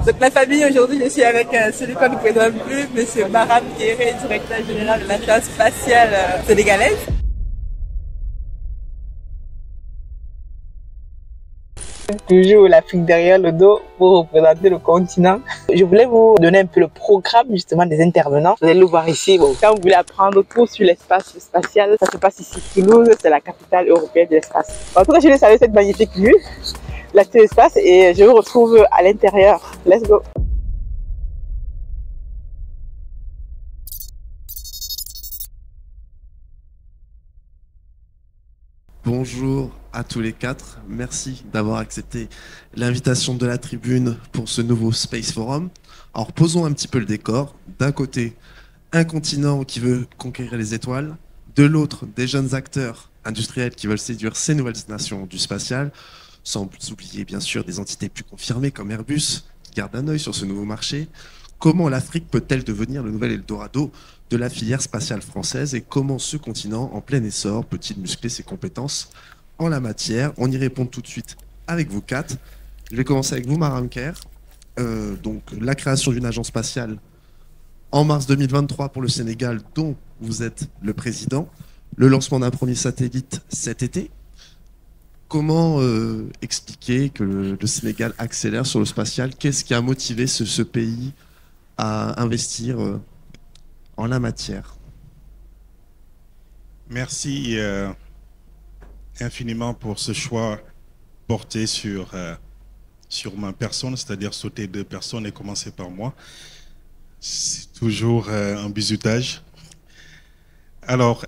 Donc la famille, aujourd'hui, je suis avec celui qu'on ne présente plus, Monsieur Maram Kéré, directeur général de l'Agence spatiale sénégalaise. Toujours l'Afrique derrière le dos pour représenter le continent. Je voulais vous donner un peu le programme justement des intervenants. Vous allez le voir ici. Bon, quand vous voulez apprendre tout sur l'espace spatial, ça se passe ici. Toulouse, c'est la capitale européenne de l'espace. En tout cas, je laisse avec cette magnifique vue, l'acte espace, et je vous retrouve à l'intérieur. Let's go! Bonjour à tous les quatre, merci d'avoir accepté l'invitation de la tribune pour ce nouveau Space Forum. Alors posons un petit peu le décor. D'un côté, un continent qui veut conquérir les étoiles, de l'autre, des jeunes acteurs industriels qui veulent séduire ces nouvelles nations du spatial, sans oublier bien sûr des entités plus confirmées comme Airbus, qui gardent un œil sur ce nouveau marché. Comment l'Afrique peut-elle devenir le nouvel Eldorado de la filière spatiale française et comment ce continent en plein essor peut-il muscler ses compétences en la matière? On y répond tout de suite avec vous quatre. Je vais commencer avec vous, Maram Ker. Donc la création d'une agence spatiale en mars 2023 pour le Sénégal, dont vous êtes le président. Le lancement d'un premier satellite cet été. Comment expliquer que le Sénégal accélère sur le spatial? Qu'est-ce qui a motivé ce pays à investir en la matière? Merci infiniment pour ce choix porté sur ma personne, c'est-à-dire sauter deux personnes et commencer par moi. C'est toujours un bizutage. Alors,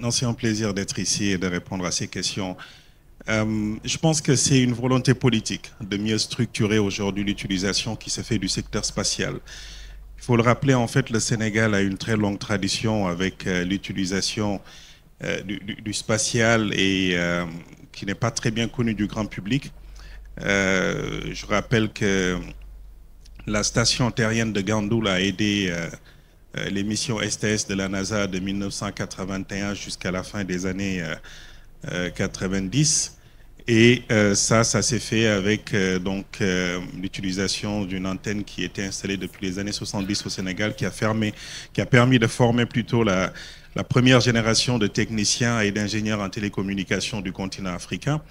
non, c'est un plaisir d'être ici et de répondre à ces questions. Je pense que c'est une volonté politique de mieux structurer aujourd'hui l'utilisation qui se fait du secteur spatial. Il faut le rappeler, en fait, le Sénégal a une très longue tradition avec l'utilisation du spatial et qui n'est pas très bien connue du grand public. Je rappelle que la station terrienne de Gandoul a aidé les missions STS de la NASA de 1981 jusqu'à la fin des années 90. Et ça s'est fait avec l'utilisation d'une antenne qui était installée depuis les années 70 au Sénégal, qui a permis de former plutôt la première génération de techniciens et d'ingénieurs en télécommunications du continent africain.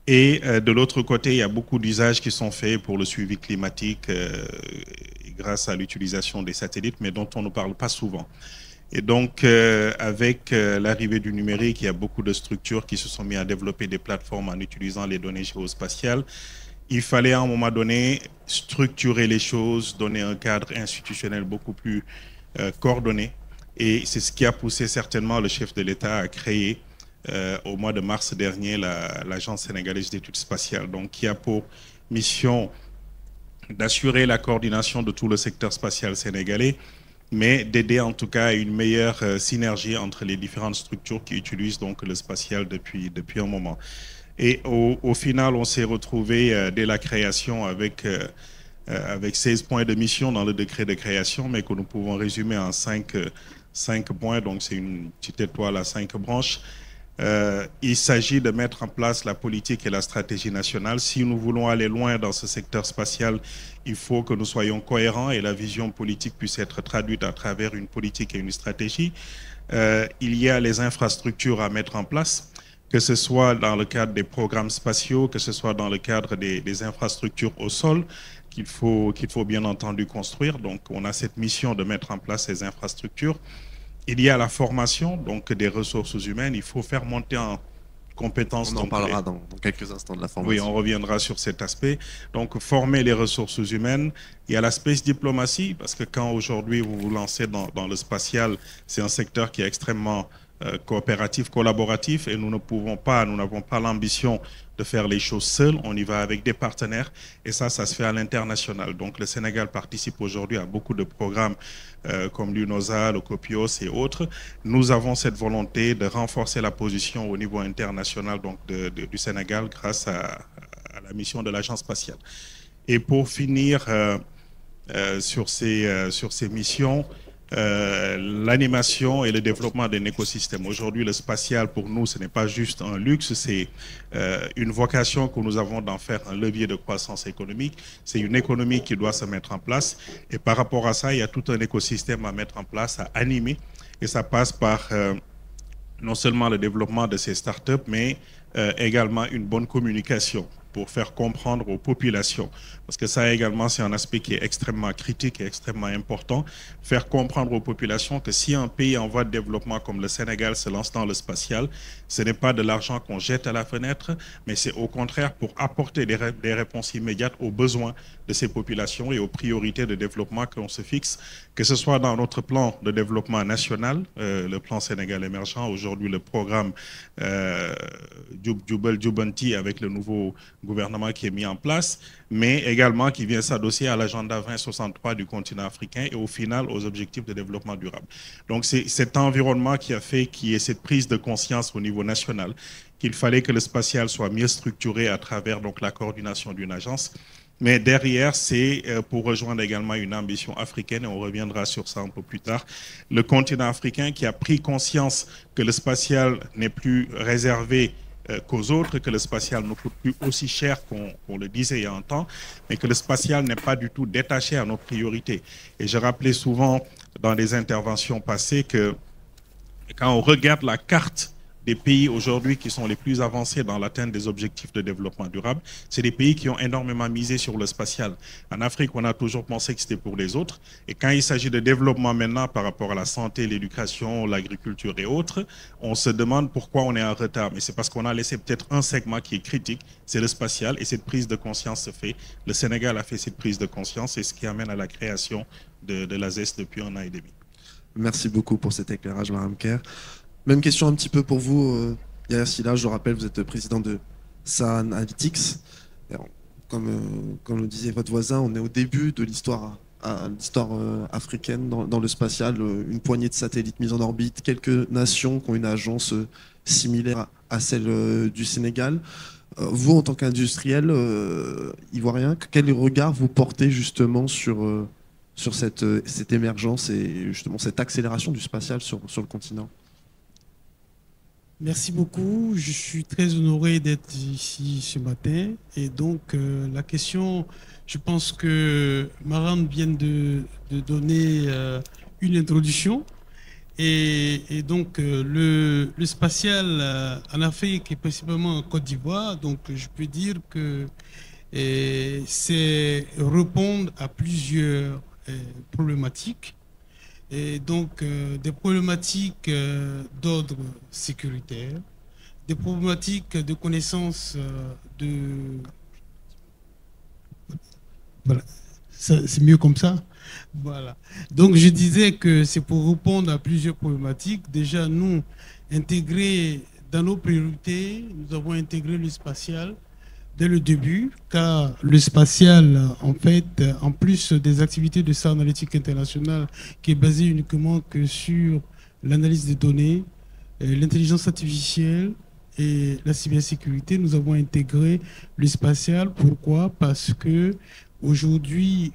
Et de l'autre côté, il y a beaucoup d'usages qui sont faits pour le suivi climatique grâce à l'utilisation des satellites, mais dont on ne parle pas souvent. Et donc, avec l'arrivée du numérique, il y a beaucoup de structures qui se sont mises à développer des plateformes en utilisant les données géospatiales. Il fallait à un moment donné structurer les choses, donner un cadre institutionnel beaucoup plus coordonné. Et c'est ce qui a poussé certainement le chef de l'État à créer au mois de mars dernier l'Agence sénégalaise d'études spatiales, donc qui a pour mission d'assurer la coordination de tout le secteur spatial sénégalais, mais d'aider en tout cas à une meilleure synergie entre les différentes structures qui utilisent donc le spatial depuis un moment. Et au final, on s'est retrouvé dès la création avec 16 points de mission dans le décret de création, mais que nous pouvons résumer en 5 points, donc c'est une petite étoile à 5 branches. Il s'agit de mettre en place la politique et la stratégie nationale. Si nous voulons aller loin dans ce secteur spatial, il faut que nous soyons cohérents et la vision politique puisse être traduite à travers une politique et une stratégie. Il y a les infrastructures à mettre en place, que ce soit dans le cadre des programmes spatiaux, que ce soit dans le cadre des infrastructures au sol, qu'il faut bien entendu construire. Donc on a cette mission de mettre en place ces infrastructures. Il y a la formation, donc des ressources humaines. Il faut faire monter en compétences. On en parlera dans quelques instants de la formation. Oui, on reviendra sur cet aspect. Donc, former les ressources humaines. Il y a la space diplomatie, parce que quand aujourd'hui vous vous lancez dans le spatial, c'est un secteur qui est extrêmement coopératif, collaboratif, et nous n'avons pas l'ambition de faire les choses seuls. On y va avec des partenaires, et ça se fait à l'international. Donc, le Sénégal participe aujourd'hui à beaucoup de programmes comme l'UNOSA, le COPIOS et autres. Nous avons cette volonté de renforcer la position au niveau international donc du Sénégal grâce à la mission de l'Agence spatiale. Et pour finir sur ces missions, l'animation et le développement d'un écosystème. Aujourd'hui, le spatial, pour nous, ce n'est pas juste un luxe, c'est une vocation que nous avons d'en faire un levier de croissance économique. C'est une économie qui doit se mettre en place. Et par rapport à ça, il y a tout un écosystème à mettre en place, à animer. Et ça passe par non seulement le développement de ces startups, mais également une bonne communication pour faire comprendre aux populations. Parce que ça également, c'est un aspect qui est extrêmement critique et extrêmement important. Faire comprendre aux populations que si un pays en voie de développement comme le Sénégal se lance dans le spatial, ce n'est pas de l'argent qu'on jette à la fenêtre, mais c'est au contraire pour apporter des réponses immédiates aux besoins de ces populations et aux priorités de développement que l'on se fixe, que ce soit dans notre plan de développement national, le plan Sénégal émergent, aujourd'hui le programme Jubel Jubanti avec le nouveau gouvernement qui est mis en place, mais également qui vient s'adosser à l'agenda 2063 du continent africain et au final aux objectifs de développement durable. Donc c'est cet environnement qui a fait qu'il y ait cette prise de conscience au niveau national, qu'il fallait que le spatial soit mieux structuré à travers donc, la coordination d'une agence. Mais derrière, c'est pour rejoindre également une ambition africaine, et on reviendra sur ça un peu plus tard, le continent africain qui a pris conscience que le spatial n'est plus réservé qu'aux autres, que le spatial ne coûte plus aussi cher qu'on le disait il y a un temps, mais que le spatial n'est pas du tout détaché à nos priorités. Et je rappelais souvent dans des interventions passées que quand on regarde la carte des pays aujourd'hui qui sont les plus avancés dans l'atteinte des objectifs de développement durable, c'est des pays qui ont énormément misé sur le spatial. En Afrique, on a toujours pensé que c'était pour les autres. Et quand il s'agit de développement maintenant par rapport à la santé, l'éducation, l'agriculture et autres, on se demande pourquoi on est en retard. Mais c'est parce qu'on a laissé peut-être un segment qui est critique, c'est le spatial, et cette prise de conscience se fait. Le Sénégal a fait cette prise de conscience, et ce qui amène à la création de l'ASES depuis 1 an et demi. Merci beaucoup pour cet éclairage, Madame Kerr. Même question un petit peu pour vous, Yaya Sylla, je rappelle, vous êtes président de SA Analytics. Comme le disait votre voisin, on est au début de l'histoire africaine dans le spatial, une poignée de satellites mis en orbite, quelques nations qui ont une agence similaire à celle du Sénégal. Vous, en tant qu'industriel ivoirien, quel regard vous portez justement sur cette émergence et justement cette accélération du spatial sur le continent? Merci beaucoup. Je suis très honoré d'être ici ce matin. Et donc, la question, je pense que Maran vient de donner une introduction. Et donc, le spatial en Afrique et principalement en Côte d'Ivoire, donc je peux dire que c'est répondre à plusieurs problématiques. Et donc des problématiques d'ordre sécuritaire, des problématiques de connaissance Voilà, c'est mieux comme ça. Voilà. Donc je disais que c'est pour répondre à plusieurs problématiques. Déjà, nous, intégrés dans nos priorités, nous avons intégré le spatial dès le début, car le spatial, en fait, en plus des activités de SA Analytique International, qui est basée uniquement que sur l'analyse des données, l'intelligence artificielle et la cybersécurité, nous avons intégré le spatial. Pourquoi? Parce que aujourd'hui,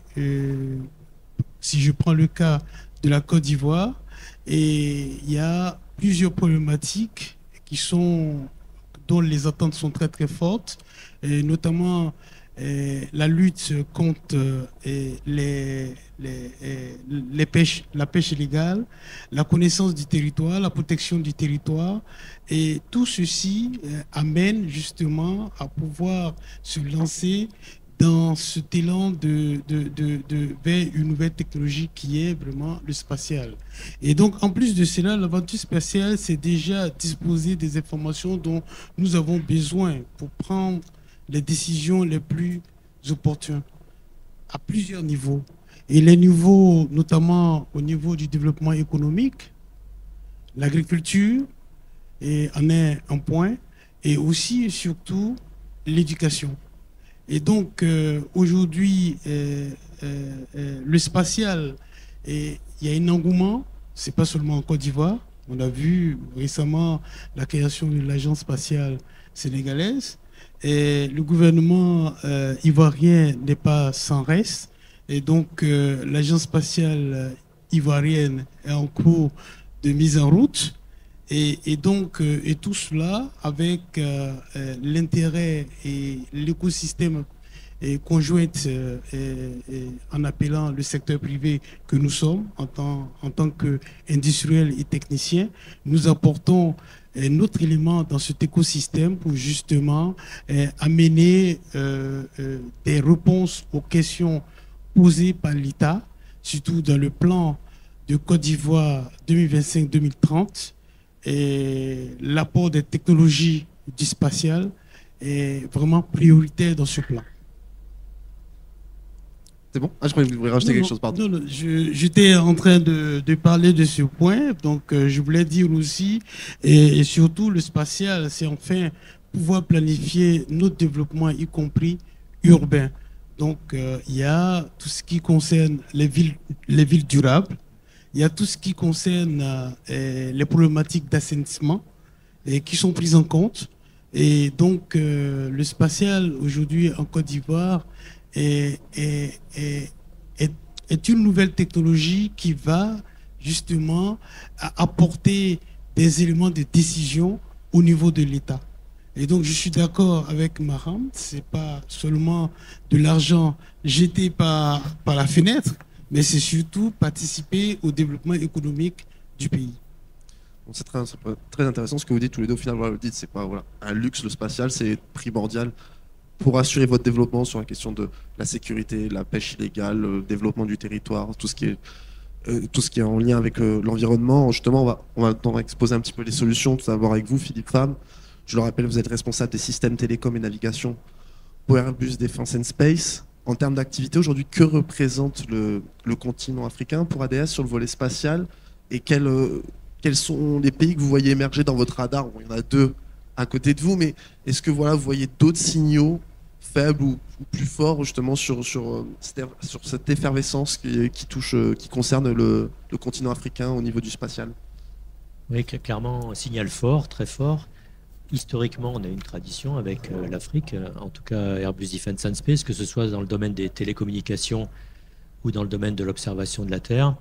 si je prends le cas de la Côte d'Ivoire, il y a plusieurs problématiques dont les attentes sont très très fortes, et notamment la lutte contre la pêche illégale, la connaissance du territoire, la protection du territoire. Et tout ceci amène justement à pouvoir se lancer dans cet élan vers une nouvelle technologie qui est vraiment le spatial. Et donc, en plus de cela, l'aventure spatiale, c'est déjà disposer des informations dont nous avons besoin pour prendre les décisions les plus opportunes à plusieurs niveaux. Et les niveaux, notamment au niveau du développement économique, l'agriculture en est un point, et aussi et surtout l'éducation. Et donc, aujourd'hui, le spatial, il y a un engouement, ce n'est pas seulement en Côte d'Ivoire. On a vu récemment la création de l'agence spatiale sénégalaise. Et le gouvernement ivoirien n'est pas sans reste. Et donc, l'agence spatiale ivoirienne est en cours de mise en route. Et donc, et tout cela avec l'intérêt et l'écosystème conjointe en appelant le secteur privé que nous sommes en tant qu'industriels et techniciens, nous apportons notre élément dans cet écosystème pour justement amener des réponses aux questions posées par l'État, surtout dans le plan de Côte d'Ivoire 2025-2030. Et l'apport des technologies du spatial est vraiment prioritaire dans ce plan. C'est bon? Ah, je croyais que vous vouliez rajouter quelque chose, pardon. Non, j'étais en train de parler de ce point, donc je voulais dire aussi, et surtout le spatial, c'est enfin pouvoir planifier notre développement, y compris urbain. Donc il y a tout ce qui concerne les villes durables. Il y a tout ce qui concerne les problématiques d'assainissement qui sont prises en compte. Et donc, le spatial, aujourd'hui, en Côte d'Ivoire, est une nouvelle technologie qui va justement apporter des éléments de décision au niveau de l'État. Et donc, je suis d'accord avec Maham, ce n'est pas seulement de l'argent jeté par la fenêtre, mais c'est surtout participer au développement économique du pays. Bon, c'est très intéressant ce que vous dites tous les deux. Au final, voilà, vous dites c'est pas un luxe, le spatial, c'est primordial pour assurer votre développement sur la question de la sécurité, la pêche illégale, le développement du territoire, tout ce qui est en lien avec l'environnement. Justement, on va exposer un petit peu les solutions, tout d'abord avec vous, Philippe Pham. Je le rappelle, vous êtes responsable des systèmes télécom et navigation pour Airbus Defence and Space. En termes d'activité, aujourd'hui, que représente le continent africain pour ADS sur le volet spatial et quels sont les pays que vous voyez émerger dans votre radar? Bon, il y en a deux à côté de vous, mais est-ce que vous voyez d'autres signaux faibles ou plus forts justement sur cette effervescence qui concerne le continent africain au niveau du spatial? Oui, clairement, un signal fort, très fort. Historiquement, on a une tradition avec l'Afrique, en tout cas Airbus Defence and Space, que ce soit dans le domaine des télécommunications ou dans le domaine de l'observation de la Terre.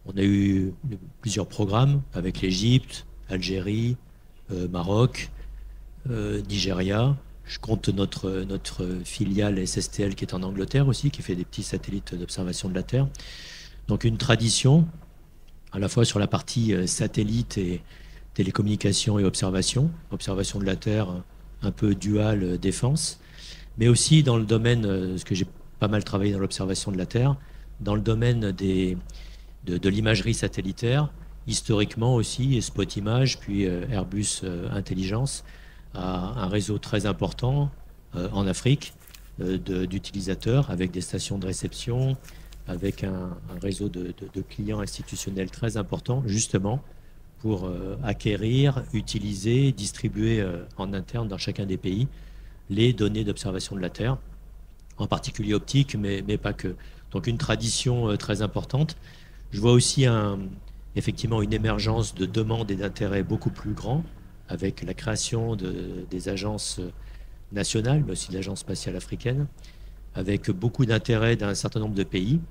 On a eu plusieurs programmes avec l'Égypte, Algérie, Maroc, Nigeria. Je compte notre filiale SSTL qui est en Angleterre aussi, qui fait des petits satellites d'observation de la Terre. Donc une tradition, à la fois sur la partie satellite et télécommunications et observation de la Terre, un peu dual défense, mais aussi dans le domaine, parce que j'ai pas mal travaillé dans l'observation de la Terre, dans le domaine de l'imagerie satellitaire, historiquement aussi, et Spot Image, puis Airbus Intelligence, a un réseau très important en Afrique d'utilisateurs, avec des stations de réception, avec un réseau de clients institutionnels très important, justement, pour acquérir, utiliser, distribuer en interne dans chacun des pays les données d'observation de la Terre, en particulier optique, mais pas que. Donc une tradition très importante. Je vois aussi effectivement une émergence de demandes et d'intérêts beaucoup plus grands, avec la création des agences nationales, mais aussi de l'Agence spatiale africaine, avec beaucoup d'intérêt d'un certain nombre de pays.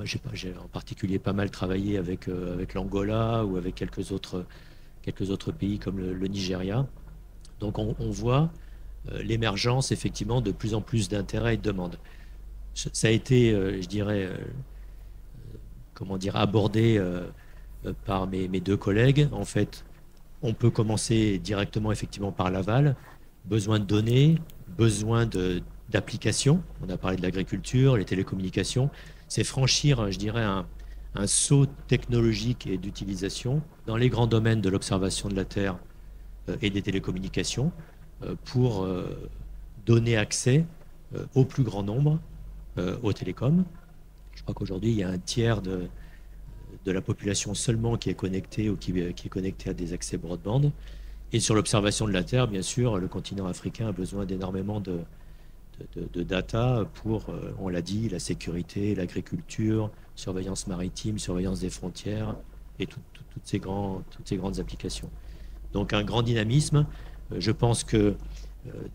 J'ai en particulier pas mal travaillé avec l'Angola ou avec quelques autres pays comme le Nigeria. Donc on voit l'émergence effectivement de plus en plus d'intérêts et de demandes. Ça a été, je dirais, abordé par mes deux collègues. En fait, on peut commencer directement effectivement par l'aval. Besoin de données, besoin d'applications. On a parlé de l'agriculture, les télécommunications. C'est franchir, je dirais, un saut technologique et d'utilisation dans les grands domaines de l'observation de la Terre et des télécommunications pour donner accès au plus grand nombre aux télécoms. Je crois qu'aujourd'hui, il y a un tiers de la population seulement qui est connectée ou qui est connectée à des accès broadband. Et sur l'observation de la Terre, bien sûr, le continent africain a besoin d'énormément de data pour, on l'a dit, la sécurité, l'agriculture, surveillance maritime, surveillance des frontières et toutes ces grandes applications. Donc un grand dynamisme. Je pense que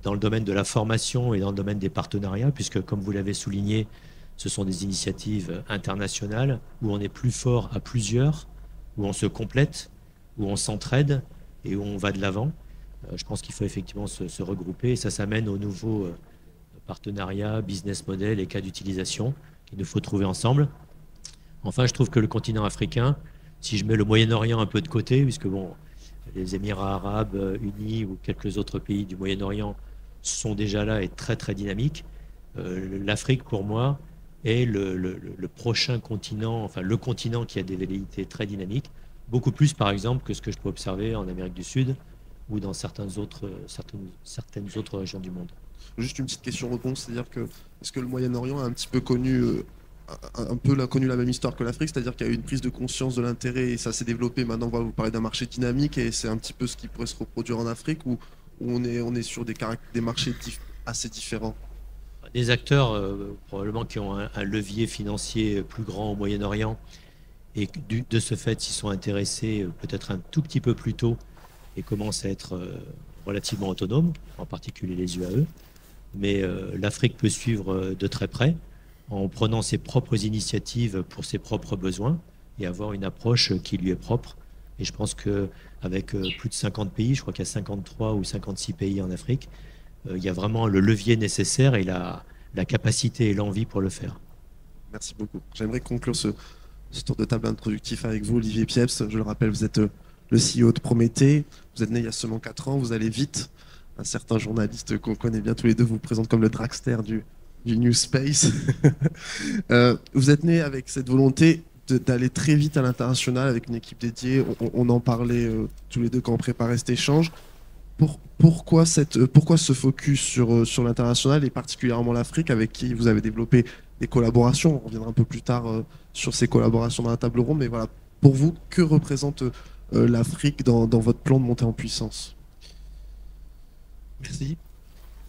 dans le domaine de la formation et dans le domaine des partenariats, puisque comme vous l'avez souligné, ce sont des initiatives internationales où on est plus fort à plusieurs, où on se complète, où on s'entraide et où on va de l'avant. Je pense qu'il faut effectivement se regrouper et ça s'amène aux nouveaux partenariats, business model et cas d'utilisation qu'il nous faut trouver ensemble. Enfin, je trouve que le continent africain, si je mets le Moyen-Orient un peu de côté, puisque bon, les Émirats arabes unis ou quelques autres pays du Moyen-Orient sont déjà là et très très dynamiques, l'Afrique pour moi est le prochain continent, enfin le continent qui a des velléités très dynamiques, beaucoup plus par exemple que ce que je peux observer en Amérique du Sud ou dans certaines autres régions du monde. Juste une petite question-réponse, c'est-à-dire que est-ce que le Moyen-Orient a un petit peu connu la même histoire que l'Afrique, c'est-à-dire qu'il y a eu une prise de conscience de l'intérêt et ça s'est développé. Maintenant, on va vous parler d'un marché dynamique et c'est un petit peu ce qui pourrait se reproduire en Afrique où on est sur des marchés assez différents. Des acteurs probablement qui ont un levier financier plus grand au Moyen-Orient et de ce fait s'y sont intéressés peut-être un tout petit peu plus tôt et commencent à être relativement autonomes, en particulier les UAE. Mais l'Afrique peut suivre de très près en prenant ses propres initiatives pour ses propres besoins et avoir une approche qui lui est propre. Et je pense qu'avec plus de 50 pays, je crois qu'il y a 53 ou 56 pays en Afrique, il y a vraiment le levier nécessaire et la capacité et l'envie pour le faire. Merci beaucoup. J'aimerais conclure ce tour de table introductif avec vous, Olivier Pieps. Je le rappelle, vous êtes le CEO de Prométhée. Vous êtes né il y a seulement 4 ans, vous allez vite. Un certain journaliste qu'on connaît bien tous les deux vous présente comme le dragster du New Space. Vous êtes né avec cette volonté d'aller très vite à l'international avec une équipe dédiée. On en parlait tous les deux quand on préparait cet échange. Pourquoi ce focus sur l'international et particulièrement l'Afrique avec qui vous avez développé des collaborations? On reviendra un peu plus tard sur ces collaborations dans la table ronde. Mais voilà, pour vous, que représente l'Afrique dans votre plan de montée en puissance? Merci.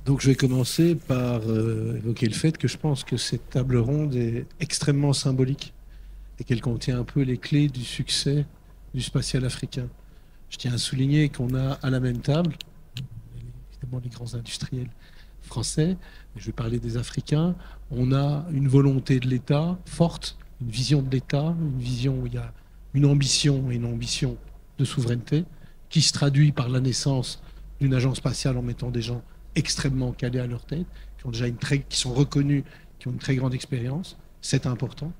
Donc je vais commencer par évoquer le fait que je pense que cette table ronde est extrêmement symbolique et qu'elle contient un peu les clés du succès du spatial africain. Je tiens à souligner qu'on a à la même table, évidemment les grands industriels français, mais je vais parler des Africains, on a une volonté de l'État forte, une vision de l'État, une vision où il y a une ambition et une ambition de souveraineté qui se traduit par la naissance d'une agence spatiale en mettant des gens extrêmement calés à leur tête, qui sont reconnus, qui ont une très grande expérience, c'est important.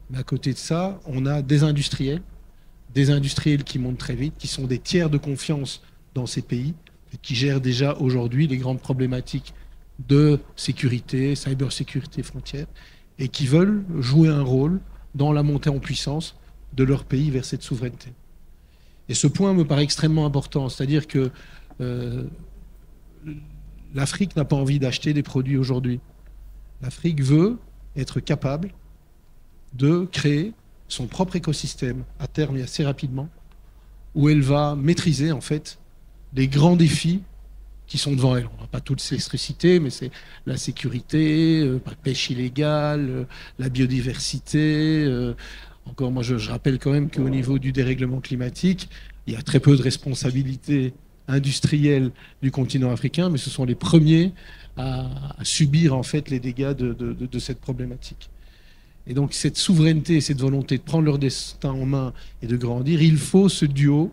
Mais à côté de ça, on a des industriels qui montent très vite, qui sont des tiers de confiance dans ces pays, et qui gèrent déjà aujourd'hui les grandes problématiques de sécurité, cybersécurité frontière, et qui veulent jouer un rôle dans la montée en puissance de leur pays vers cette souveraineté. Et ce point me paraît extrêmement important, c'est-à-dire que l'Afrique n'a pas envie d'acheter des produits aujourd'hui. L'Afrique veut être capable de créer son propre écosystème à terme et assez rapidement, où elle va maîtriser en fait les grands défis qui sont devant elle. On ne va pas tous les ressusciter, mais c'est la sécurité, la pêche illégale, la biodiversité. Encore, moi, je rappelle quand même qu'au niveau du dérèglement climatique, il y a très peu de responsabilités industrielles du continent africain, mais ce sont les premiers à subir en fait les dégâts de cette problématique. Et donc cette souveraineté, cette volonté de prendre leur destin en main et de grandir, il faut ce duo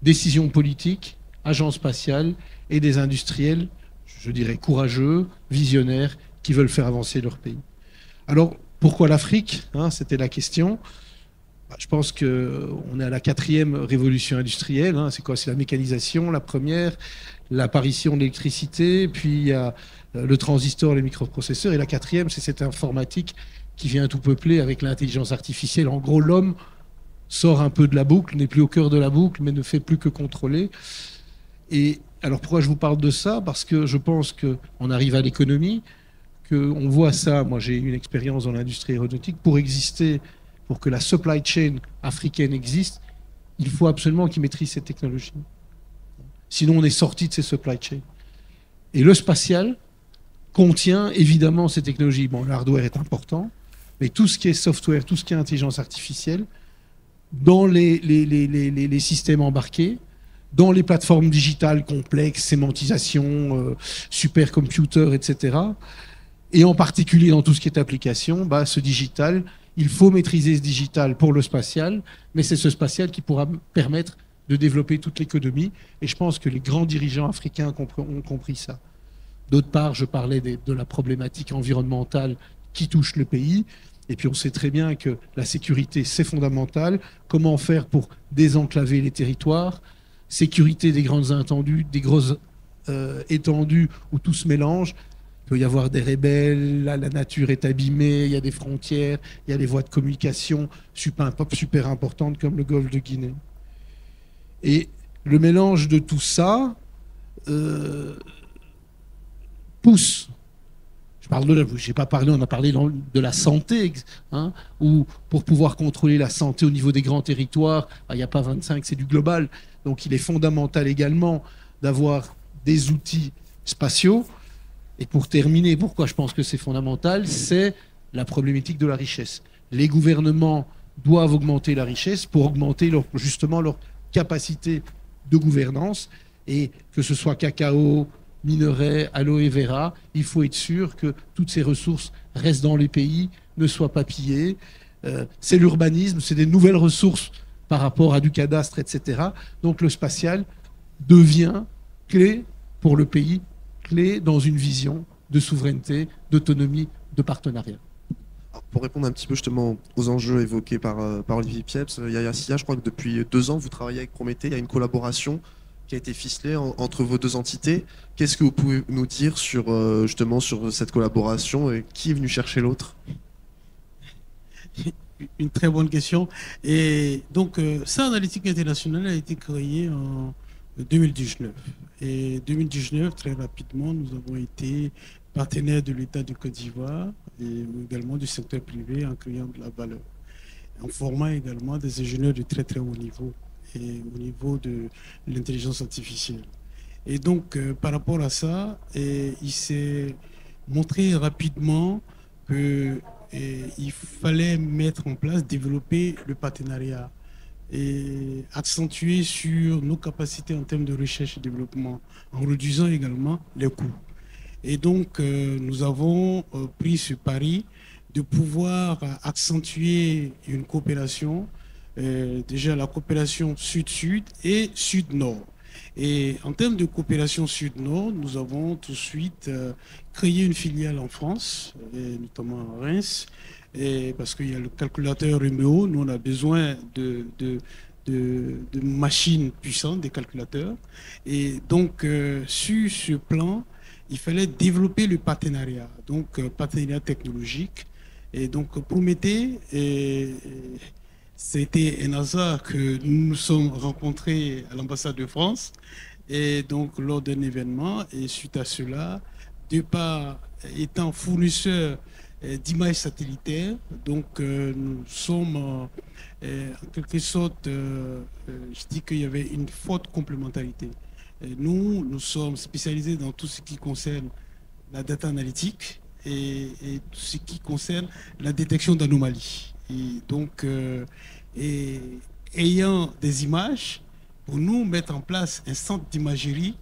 décision politique, agence spatiale et des industriels, je dirais courageux, visionnaires, qui veulent faire avancer leur pays. Alors pourquoi l'Afrique, hein, c'était la question. Je pense qu'on est à la 4e révolution industrielle. Hein. C'est quoi? C'est la mécanisation, la première, l'apparition de l'électricité, puis il y a le transistor, les microprocesseurs, et la 4e, c'est cette informatique qui vient tout peupler avec l'intelligence artificielle. En gros, l'homme sort un peu de la boucle, n'est plus au cœur de la boucle, mais ne fait plus que contrôler. Et alors pourquoi je vous parle de ça? Parce que je pense qu'on arrive à l'économie, qu'on voit ça. Moi, j'ai eu une expérience dans l'industrie aéronautique. Pour exister, pour que la supply chain africaine existe, il faut absolument qu'ils maîtrisent cette technologie. Sinon, on est sorti de ces supply chains. Et le spatial contient évidemment ces technologies. Bon, le hardware est important, mais tout ce qui est software, tout ce qui est intelligence artificielle, dans les systèmes embarqués, dans les plateformes digitales complexes, sémantisation, supercomputer, etc., Et en particulier dans tout ce qui est application, ce digital, il faut maîtriser ce digital pour le spatial, mais c'est ce spatial qui pourra permettre de développer toute l'économie. Et je pense que les grands dirigeants africains ont compris ça. D'autre part, je parlais de la problématique environnementale qui touche le pays. Et puis on sait très bien que la sécurité, c'est fondamental. Comment faire pour désenclaver les territoires? Sécurité des grandes étendues, des grosses étendues où tout se mélange. Il peut y avoir des rebelles, là, la nature est abîmée, il y a des frontières, il y a des voies de communication super importantes comme le golfe de Guinée. Et le mélange de tout ça pousse. J'ai pas parlé, on a parlé de la santé, hein, où pour pouvoir contrôler la santé au niveau des grands territoires, il n'y a pas 25, c'est du global. Donc il est fondamental également d'avoir des outils spatiaux. Et pour terminer, pourquoi je pense que c'est fondamental, c'est la problématique de la richesse. Les gouvernements doivent augmenter la richesse pour augmenter justement leur capacité de gouvernance. Et que ce soit cacao, minerais, aloe vera, il faut être sûr que toutes ces ressources restent dans les pays, ne soient pas pillées. C'est l'urbanisme, c'est des nouvelles ressources par rapport à du cadastre, etc. Donc le spatial devient clé pour le pays, clé dans une vision de souveraineté, d'autonomie, de partenariat. Alors, pour répondre un petit peu justement aux enjeux évoqués par Olivier Pieps, Yaya Sia, je crois que depuis 2 ans, vous travaillez avec Prométhée, il y a une collaboration qui a été ficelée entre vos 2 entités. Qu'est-ce que vous pouvez nous dire sur, justement sur cette collaboration et qui est venu chercher l'autre? Une très bonne question. Et donc, ça, Analytique International a été créé en 2019. Et 2019, très rapidement, nous avons été partenaires de l'État de Côte d'Ivoire et également du secteur privé en créant de la valeur, en formant également des ingénieurs de très très haut niveau et au niveau de l'intelligence artificielle. Et donc, par rapport à ça, il s'est montré rapidement qu'il fallait mettre en place, développer le partenariat et accentuer sur nos capacités en termes de recherche et développement, en réduisant également les coûts. Et donc, nous avons pris ce pari de pouvoir accentuer une coopération, déjà la coopération sud-sud et sud-nord. Et en termes de coopération sud-nord, nous avons tout de suite créé une filiale en France, et notamment à Reims, parce qu'il y a le calculateur Rumeo. Nous, on a besoin de machines puissantes, des calculateurs. Et donc, sur ce plan, il fallait développer le partenariat, donc partenariat technologique. Et donc, Prométhée, c'était un hasard que nous nous sommes rencontrés à l'ambassade de France, et donc lors d'un événement, et suite à cela, de par étant fournisseur d'images satellitaires, donc nous sommes en quelque sorte, je dis qu'il y avait une forte complémentarité. Nous sommes spécialisés dans tout ce qui concerne la data analytique et tout ce qui concerne la détection d'anomalies. Et donc, ayant des images, pour nous, mettre en place un centre d'imagerie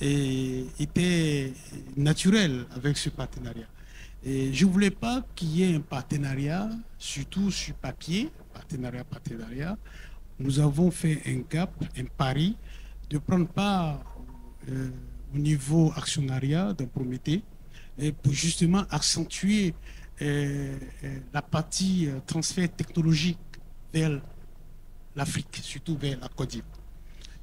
était naturel avec ce partenariat. Et je ne voulais pas qu'il y ait un partenariat, surtout sur papier, partenariat. Nous avons fait un cap, un pari, de prendre part au niveau actionnariat de Prométhée, et pour justement accentuer la partie transfert technologique vers l'Afrique, surtout vers la Côte d'Ivoire.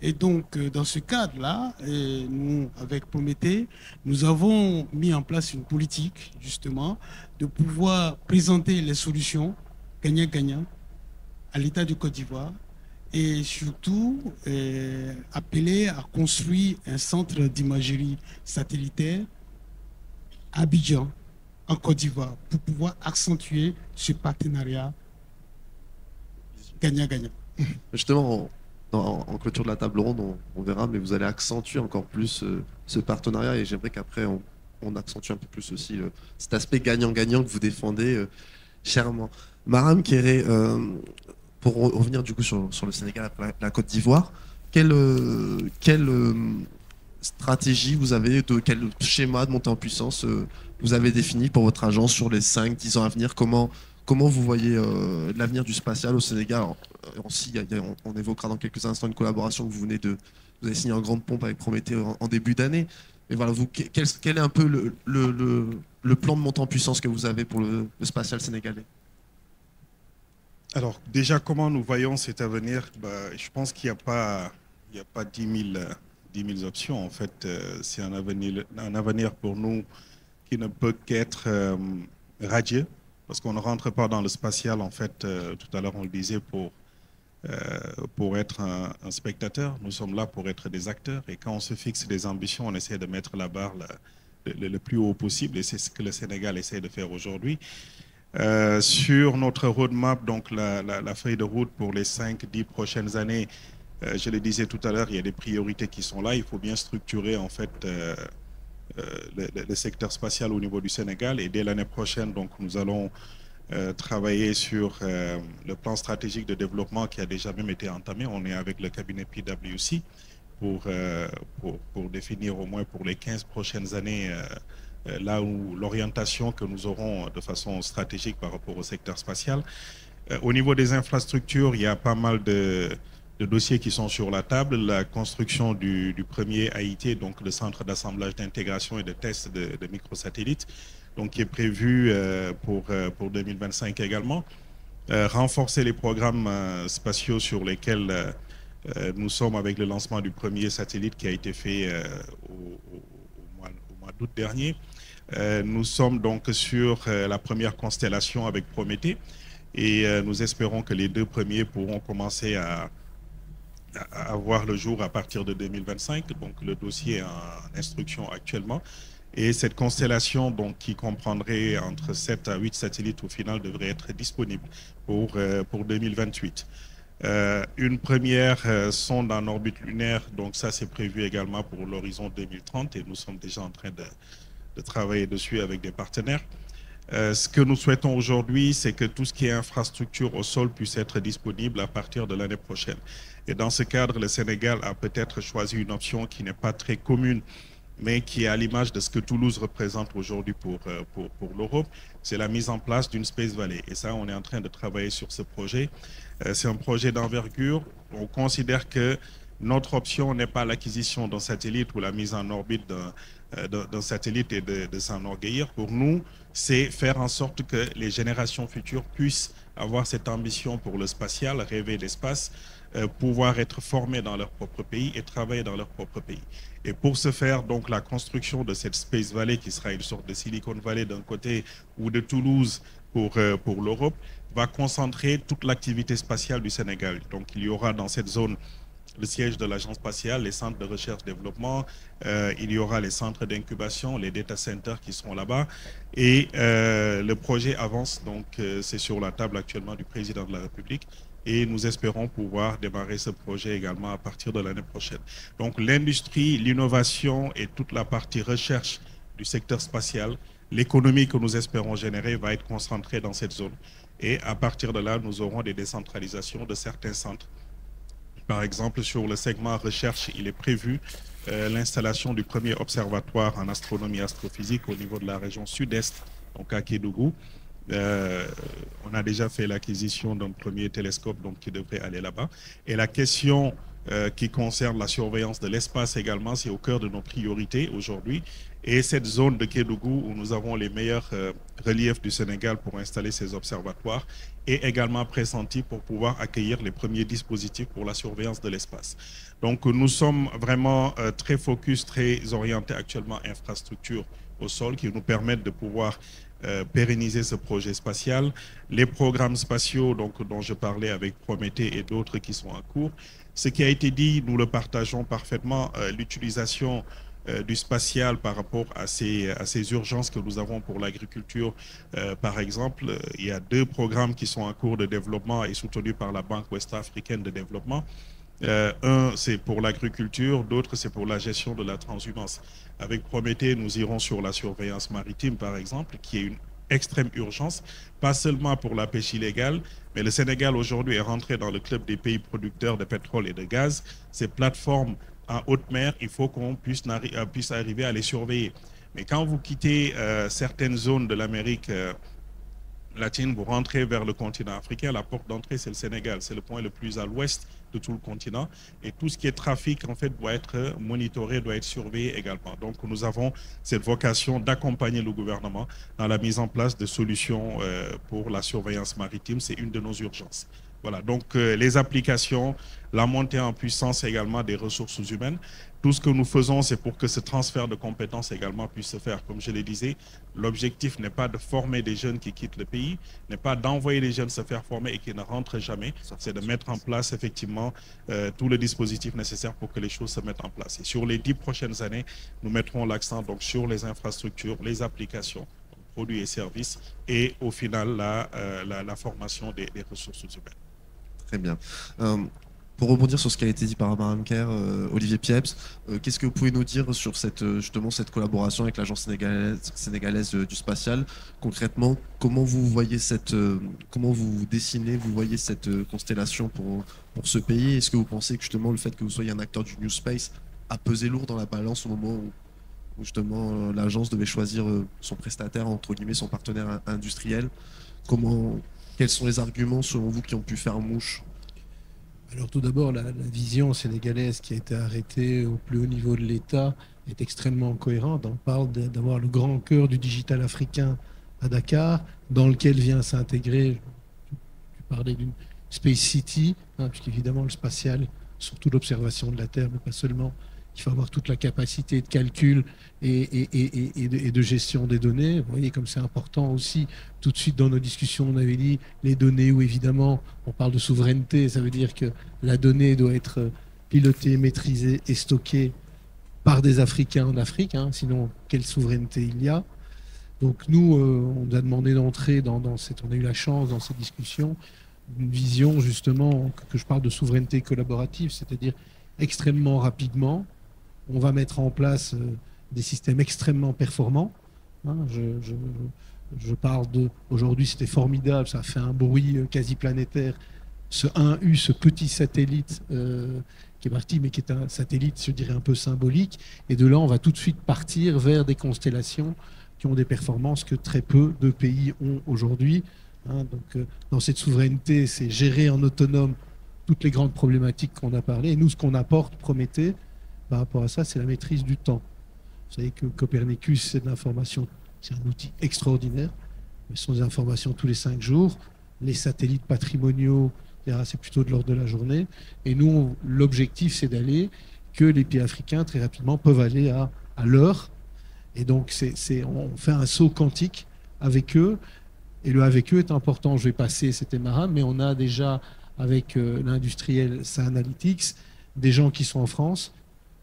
Et donc, dans ce cadre-là, nous, avec Prométhée, nous avons mis en place une politique, justement, de pouvoir présenter les solutions gagnant-gagnant à l'État du Côte d'Ivoire et surtout appeler à construire un centre d'imagerie satellitaire à Abidjan, en Côte d'Ivoire, pour pouvoir accentuer ce partenariat gagnant-gagnant. Justement, en clôture de la table ronde, on verra, mais vous allez accentuer encore plus ce partenariat, et j'aimerais qu'après on accentue un peu plus aussi cet aspect gagnant-gagnant que vous défendez chèrement. Maram Kéré, pour revenir du coup sur le Sénégal, la Côte d'Ivoire, quelle stratégie vous avez, quel schéma de montée en puissance vous avez défini pour votre agence sur les 5-10 ans à venir? Comment vous voyez l'avenir du spatial au Sénégal? On évoquera dans quelques instants une collaboration que vous avez signé en grande pompe avec Prométhée en début d'année. Mais voilà, quel est un peu le plan de montée en puissance que vous avez pour le spatial sénégalais? Alors, déjà, comment nous voyons cet avenir? Je pense qu'il n'y a pas 10 000 options. En fait, c'est un avenir pour nous qui ne peut qu'être radieux, parce qu'on ne rentre pas dans le spatial, en fait, tout à l'heure on le disait, pour être un spectateur. Nous sommes là pour être des acteurs, et quand on se fixe des ambitions, on essaie de mettre la barre le plus haut possible, et c'est ce que le Sénégal essaie de faire aujourd'hui. Sur notre roadmap, donc la feuille de route pour les 5-10 prochaines années, je le disais tout à l'heure, il y a des priorités qui sont là. Il faut bien structurer en fait le secteur spatial au niveau du Sénégal, et dès l'année prochaine, donc nous allons travailler sur le plan stratégique de développement qui a déjà même été entamé. On est avec le cabinet PwC pour définir au moins pour les 15 prochaines années là où l'orientation que nous aurons de façon stratégique par rapport au secteur spatial. Au niveau des infrastructures, il y a pas mal de dossiers qui sont sur la table. La construction du premier AIT, donc le centre d'assemblage, d'intégration et de test de microsatellites, donc qui est prévu pour 2025 également. Renforcer les programmes spatiaux sur lesquels nous sommes avec le lancement du premier satellite qui a été fait au mois d'août dernier. Nous sommes donc sur la première constellation avec Prométhée, et nous espérons que les 2 premiers pourront commencer à voir le jour à partir de 2025. Donc le dossier est en instruction actuellement. Et cette constellation, donc, qui comprendrait entre 7 à 8 satellites au final, devrait être disponible pour 2028. Une première sonde en orbite lunaire, donc ça c'est prévu également pour l'horizon 2030, et nous sommes déjà en train de travailler dessus avec des partenaires. Ce que nous souhaitons aujourd'hui, c'est que tout ce qui est infrastructure au sol puisse être disponible à partir de l'année prochaine. Et dans ce cadre, le Sénégal a peut-être choisi une option qui n'est pas très commune, mais qui est à l'image de ce que Toulouse représente aujourd'hui pour l'Europe. C'est la mise en place d'une Space Valley. Et ça, on est en train de travailler sur ce projet. C'est un projet d'envergure. On considère que notre option n'est pas l'acquisition d'un satellite ou la mise en orbite d'un satellite et de s'enorgueillir. Pour nous, c'est faire en sorte que les générations futures puissent avoir cette ambition pour le spatial, rêver l'espace, pouvoir être formés dans leur propre pays et travailler dans leur propre pays. Et pour ce faire, donc, la construction de cette Space Valley, qui sera une sorte de Silicon Valley d'un côté ou de Toulouse pour l'Europe, va concentrer toute l'activité spatiale du Sénégal. Donc il y aura dans cette zone le siège de l'agence spatiale, les centres de recherche-développement, il y aura les centres d'incubation, les data centers qui seront là-bas. Et le projet avance, donc c'est sur la table actuellement du président de la République. Et nous espérons pouvoir démarrer ce projet également à partir de l'année prochaine. Donc l'industrie, l'innovation et toute la partie recherche du secteur spatial, l'économie que nous espérons générer va être concentrée dans cette zone. Et à partir de là, nous aurons des décentralisations de certains centres. Par exemple, sur le segment recherche, il est prévu l'installation du premier observatoire en astronomie et astrophysique au niveau de la région sud-est, donc à Kédougou. On a déjà fait l'acquisition d'un premier télescope donc, qui devrait aller là-bas. Et la question qui concerne la surveillance de l'espace également, c'est au cœur de nos priorités aujourd'hui. Et cette zone de Kédougou, où nous avons les meilleurs reliefs du Sénégal pour installer ces observatoires, est également pressentie pour pouvoir accueillir les premiers dispositifs pour la surveillance de l'espace. Donc nous sommes vraiment très focus, très orientés actuellement infrastructure au sol qui nous permettent de pouvoir pérenniser ce projet spatial. Les programmes spatiaux donc, dont je parlais avec Prométhée et d'autres qui sont en cours. Ce qui a été dit, nous le partageons parfaitement, l'utilisation du spatial par rapport à ces urgences que nous avons pour l'agriculture. Par exemple, il y a 2 programmes qui sont en cours de développement et soutenus par la Banque ouest-africaine de développement. Un, c'est pour l'agriculture, d'autres, c'est pour la gestion de la transhumance. Avec Prométhée, nous irons sur la surveillance maritime, par exemple, qui est une extrême urgence, pas seulement pour la pêche illégale, mais le Sénégal aujourd'hui est rentré dans le club des pays producteurs de pétrole et de gaz. Ces plateformes en haute mer, il faut qu'on puisse arriver à les surveiller. Mais quand vous quittez certaines zones de l'Amérique latine, vous rentrez vers le continent africain, la porte d'entrée, c'est le Sénégal. C'est le point le plus à l'ouest de tout le continent. Et tout ce qui est trafic, en fait, doit être monitoré, doit être surveillé également. Donc, nous avons cette vocation d'accompagner le gouvernement dans la mise en place de solutions pour la surveillance maritime. C'est une de nos urgences. Voilà, donc les applications, la montée en puissance également des ressources humaines. Tout ce que nous faisons, c'est pour que ce transfert de compétences également puisse se faire. Comme je le disais, l'objectif n'est pas de former des jeunes qui quittent le pays, n'est pas d'envoyer les jeunes se faire former et qui ne rentrent jamais. C'est de mettre en place effectivement tout le dispositif nécessaire pour que les choses se mettent en place. Et sur les 10 prochaines années, nous mettrons l'accent donc sur les infrastructures, les applications, produits et services, et au final la formation des ressources humaines. Très bien. Pour rebondir sur ce qui a été dit par Abraham Kerr, Olivier Pieps, qu'est-ce que vous pouvez nous dire sur justement cette collaboration avec l'agence sénégalaise du spatial? Concrètement, comment vous voyez comment vous dessinez, vous voyez cette constellation pour ce pays? Est-ce que vous pensez que justement le fait que vous soyez un acteur du New Space a pesé lourd dans la balance au moment où justement l'agence devait choisir son prestataire, entre guillemets, son partenaire industriel? Quels sont les arguments selon vous qui ont pu faire mouche? Alors tout d'abord, la vision sénégalaise qui a été arrêtée au plus haut niveau de l'État est extrêmement cohérente. On parle d'avoir le grand cœur du digital africain à Dakar, dans lequel vient s'intégrer, tu parlais d'une Space City, puisqu'évidemment le spatial, surtout l'observation de la Terre, mais pas seulement, il faut avoir toute la capacité de calcul et de gestion des données. Vous voyez comme c'est important aussi. Tout de suite dans nos discussions, on avait dit les données où évidemment on parle de souveraineté. Ça veut dire que la donnée doit être pilotée, maîtrisée et stockée par des Africains en Afrique. Sinon, quelle souveraineté il y a? Donc nous, on nous a demandé d'entrer on a eu la chance dans ces discussions, une vision justement que je parle de souveraineté collaborative, c'est-à-dire extrêmement rapidement. On va mettre en place des systèmes extrêmement performants. Je parle aujourd'hui, c'était formidable, ça a fait un bruit quasi planétaire. Ce 1U, ce petit satellite qui est parti, mais qui est un satellite, je dirais, un peu symbolique. Et de là, on va tout de suite partir vers des constellations qui ont des performances que très peu de pays ont aujourd'hui. Donc, dans cette souveraineté, c'est gérer en autonome toutes les grandes problématiques qu'on a parlé. Et nous, ce qu'on apporte, Prométhée, par rapport à ça, c'est la maîtrise du temps. Vous savez que Copernicus, c'est de l'information, c'est un outil extraordinaire. Mais ce sont des informations tous les 5 jours. Les satellites patrimoniaux, c'est plutôt de l'ordre de la journée. Et nous, l'objectif, c'est d'aller que les pays africains, très rapidement, peuvent aller à l'heure. Et donc, on fait un saut quantique avec eux. Et le avec eux est important. Je vais passer, c'était Marat, mais on a déjà, avec l'industriel Saanalytics, des gens qui sont en France.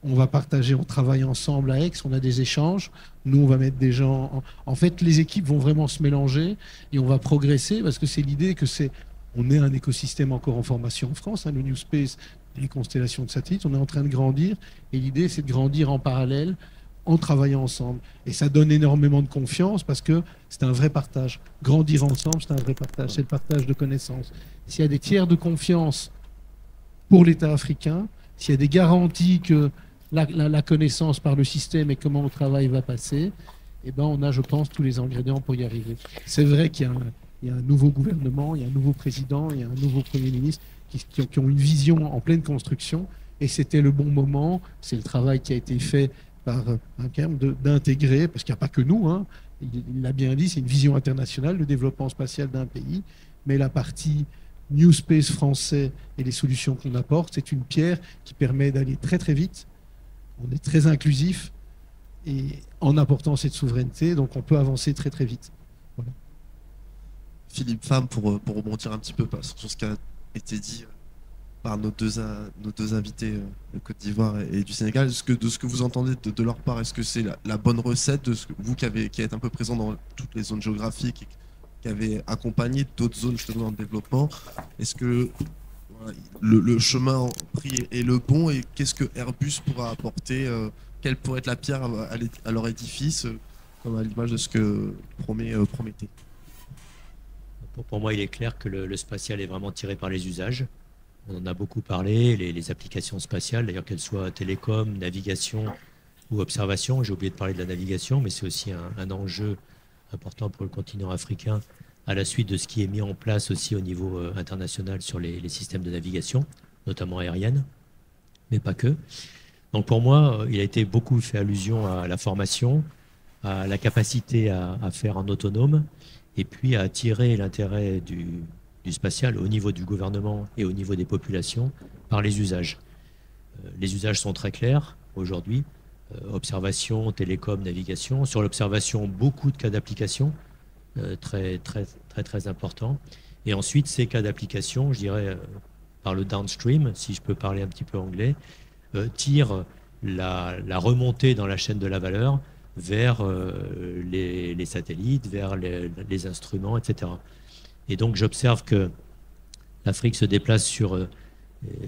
On va partager, on travaille ensemble à Aix, on a des échanges. Nous, on va mettre des gens... En fait, les équipes vont vraiment se mélanger et on va progresser parce que c'est l'idée que on est un écosystème encore en formation en France, le New Space, les constellations de satellites, on est en train de grandir et l'idée, c'est de grandir en parallèle en travaillant ensemble. Et ça donne énormément de confiance parce que c'est un vrai partage. Grandir ensemble, c'est un vrai partage, c'est le partage de connaissances. S'il y a des tiers de confiance pour l'État africain, s'il y a des garanties que la connaissance par le système et comment le travail va passer, eh ben on a, je pense, tous les ingrédients pour y arriver. C'est vrai qu'il y a un nouveau gouvernement, il y a un nouveau président, il y a un nouveau Premier ministre qui ont une vision en pleine construction et c'était le bon moment. C'est le travail qui a été fait par un terme d'intégrer, parce qu'il n'y a pas que nous, il l'a bien dit, c'est une vision internationale, le développement spatial d'un pays, mais la partie New Space français et les solutions qu'on apporte, c'est une pierre qui permet d'aller très très vite. On est très inclusif et en apportant cette souveraineté, donc on peut avancer très très vite. Voilà. Philippe Pham, pour rebondir un petit peu sur ce qui a été dit par nos deux invités de Côte d'Ivoire et du Sénégal, de ce que vous entendez de leur part, est-ce que c'est la bonne recette de vous qui êtes un peu présent dans toutes les zones géographiques et qui avez accompagné d'autres zones justement dans le développement, est-ce que le chemin pris est le bon et qu'est-ce que Airbus pourra apporter, quelle pourrait être la pierre à leur édifice, comme à l'image de ce que Prométhée? Pour moi, il est clair que le spatial est vraiment tiré par les usages. On en a beaucoup parlé, les applications spatiales, d'ailleurs qu'elles soient télécom, navigation ou observation. J'ai oublié de parler de la navigation, mais c'est aussi un enjeu important pour le continent africain à la suite de ce qui est mis en place aussi au niveau international sur les systèmes de navigation, notamment aérienne, mais pas que. Donc pour moi, il a été beaucoup fait allusion à la formation, à la capacité à faire en autonome, et puis à attirer l'intérêt du spatial au niveau du gouvernement et au niveau des populations par les usages. Les usages sont très clairs aujourd'hui. Observation, télécom, navigation. Sur l'observation, beaucoup de cas d'application, très importants. Et ensuite, ces cas d'application, je dirais, par le downstream, si je peux parler un petit peu anglais, tirent la remontée dans la chaîne de la valeur vers les satellites, vers les instruments, etc. Et donc, j'observe que l'Afrique se déplace sur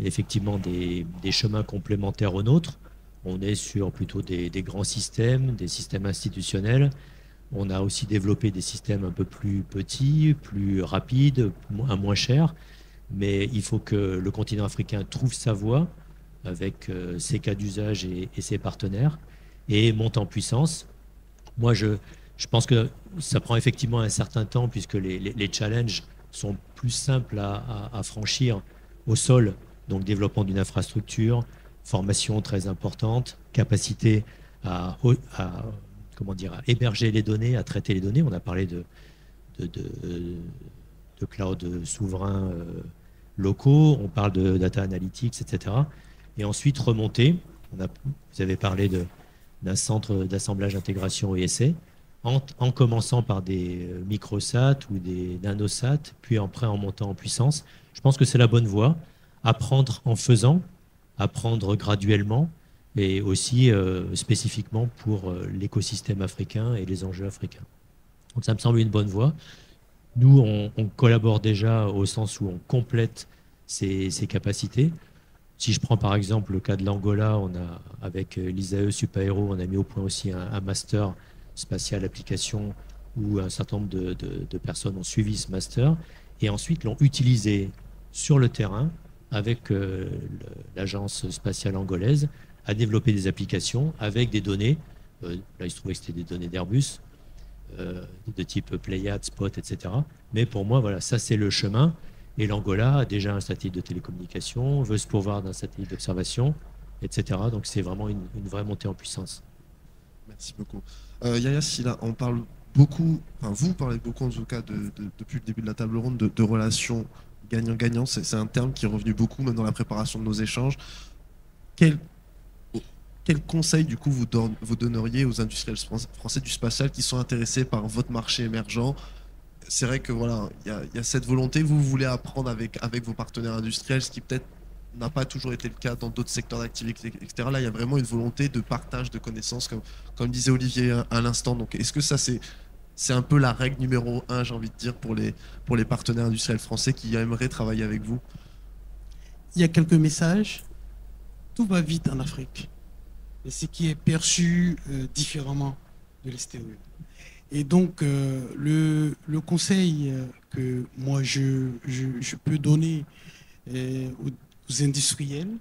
effectivement des chemins complémentaires aux nôtres. On est sur plutôt des grands systèmes, des systèmes institutionnels. On a aussi développé des systèmes un peu plus petits, plus rapides, à moins cher. Mais il faut que le continent africain trouve sa voie avec ses cas d'usage et ses partenaires et monte en puissance. Moi, je pense que ça prend effectivement un certain temps puisque les challenges sont plus simples à franchir au sol, donc développement d'une infrastructure, formation très importante, capacité à héberger les données, à traiter les données. On a parlé de cloud souverains locaux, on parle de data analytics, etc. Et ensuite remonter. Vous avez parlé d'un centre d'assemblage, intégration et essai, en commençant par des microsats ou des nanosats, puis après en montant en puissance. Je pense que c'est la bonne voie. Apprendre en faisant, apprendre graduellement et aussi spécifiquement pour l'écosystème africain et les enjeux africains. Donc ça me semble une bonne voie. Nous, on collabore déjà au sens où on complète ces capacités. Si je prends par exemple le cas de l'Angola, avec l'ISAE Supaéro, on a mis au point aussi un master spatial application où un certain nombre de personnes ont suivi ce master et ensuite l'ont utilisé sur le terrain avec l'agence spatiale angolaise à développer des applications avec des données. Là, il se trouvait que c'était des données d'Airbus de type Pléiades, Spot, etc. Mais pour moi, voilà, ça c'est le chemin. Et l'Angola a déjà un satellite de télécommunication, veut se pourvoir d'un satellite d'observation, etc. Donc c'est vraiment une vraie montée en puissance. Merci beaucoup. Yaya Sylla, on parle beaucoup, enfin vous parlez beaucoup en tout cas depuis le début de la table ronde de relations gagnant-gagnant. C'est un terme qui est revenu beaucoup même dans la préparation de nos échanges. Quel conseil du coup vous donneriez aux industriels français du spatial qui sont intéressés par votre marché émergent? C'est vrai que voilà, il y a cette volonté, vous voulez apprendre avec vos partenaires industriels, ce qui peut-être n'a pas toujours été le cas dans d'autres secteurs d'activité, etc. Là, il y a vraiment une volonté de partage de connaissances, comme disait Olivier à l'instant. Donc, est-ce que ça, c'est un peu la règle numéro 1, j'ai envie de dire, pour les partenaires industriels français qui aimeraient travailler avec vous? Il y a quelques messages. Tout va vite en Afrique. Et ce qui est perçu différemment de l'extérieur. Et donc, le conseil que moi je peux donner aux industriels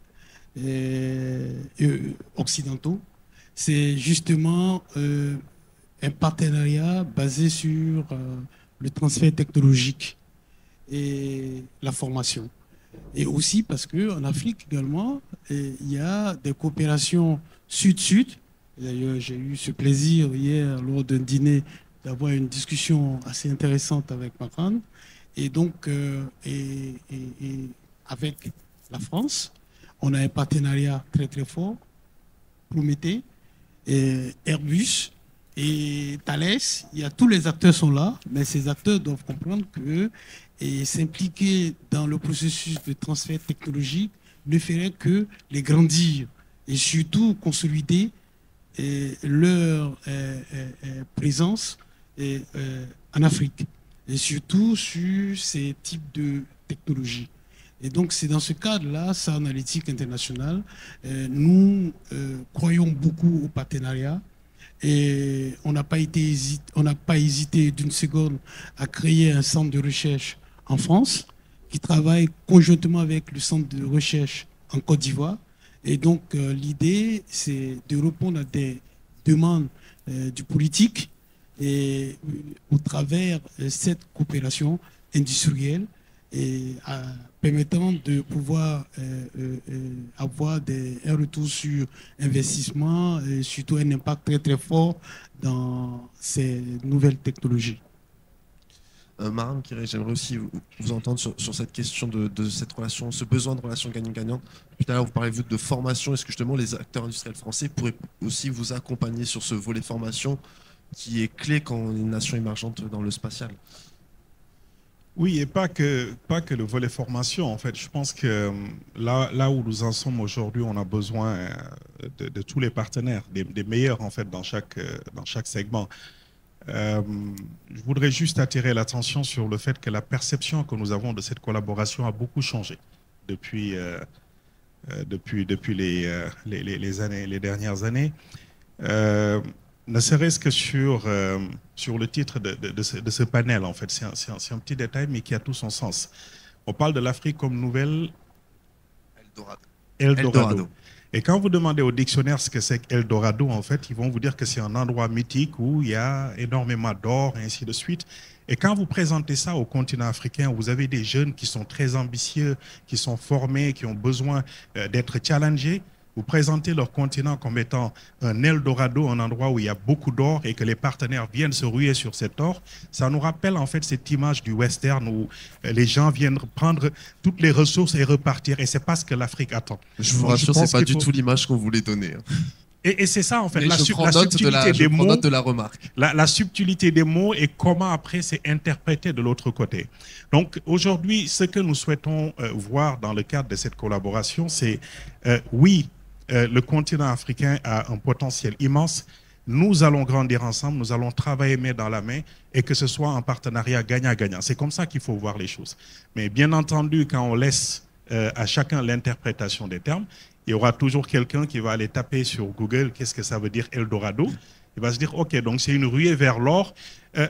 occidentaux, c'est justement un partenariat basé sur le transfert technologique et la formation. Et aussi parce qu'en Afrique également, il y a des coopérations sud-sud. D'ailleurs, j'ai eu ce plaisir hier, lors d'un dîner, d'avoir une discussion assez intéressante avec Macron. Et donc, avec la France, on a un partenariat très très fort, Prométhée, Airbus et Thales. Tous les acteurs sont là, mais ces acteurs doivent comprendre que s'impliquer dans le processus de transfert technologique ne ferait que les grandir et surtout consolider leur présence en Afrique et surtout sur ces types de technologies. Et donc c'est dans ce cadre-là, SAR Analytics International, nous croyons beaucoup au partenariat et on n'a pas hésité d'une seconde à créer un centre de recherche en France qui travaille conjointement avec le centre de recherche en Côte d'Ivoire. Et donc, l'idée, c'est de répondre à des demandes du politique et au travers cette coopération industrielle et permettant de pouvoir avoir un retour sur investissement et surtout un impact très très fort dans ces nouvelles technologies. Maram Kiré, j'aimerais aussi vous entendre sur cette question de cette relation, ce besoin de relation gagnant-gagnant. Tout à l'heure, vous parlez de formation. Est-ce que justement les acteurs industriels français pourraient aussi vous accompagner sur ce volet formation qui est clé quand on est une nation émergente dans le spatial? Oui, et pas que le volet formation, en fait. Je pense que là où nous en sommes aujourd'hui, on a besoin de tous les partenaires, des meilleurs, en fait, dans chaque segment. Je voudrais juste attirer l'attention sur le fait que la perception que nous avons de cette collaboration a beaucoup changé depuis les dernières années. Ne serait-ce que sur le titre de ce panel, en fait. C'est un petit détail, mais qui a tout son sens. On parle de l'Afrique comme nouvelle Eldorado. Et quand vous demandez au dictionnaire ce que c'est qu'Eldorado, en fait, ils vont vous dire que c'est un endroit mythique où il y a énormément d'or et ainsi de suite. Et quand vous présentez ça au continent africain, vous avez des jeunes qui sont très ambitieux, qui sont formés, qui ont besoin d'être challengés. Vous présentez leur continent comme étant un Eldorado, un endroit où il y a beaucoup d'or et que les partenaires viennent se ruer sur cet or. Ça nous rappelle en fait cette image du western où les gens viennent prendre toutes les ressources et repartir. Et c'est pas ce que l'Afrique attend. Je vous rassure, c'est pas du tout l'image qu'on voulait donner. Et c'est ça en fait, la subtilité des mots, de la remarque. La subtilité des mots et comment après c'est interprété de l'autre côté. Donc aujourd'hui, ce que nous souhaitons voir dans le cadre de cette collaboration, c'est oui, le continent africain a un potentiel immense. Nous allons grandir ensemble, nous allons travailler main dans la main et que ce soit un partenariat gagnant-gagnant. C'est comme ça qu'il faut voir les choses. Mais bien entendu, quand on laisse à chacun l'interprétation des termes, il y aura toujours quelqu'un qui va aller taper sur Google qu'est-ce que ça veut dire Eldorado. Il va se dire, OK, donc c'est une ruée vers l'or.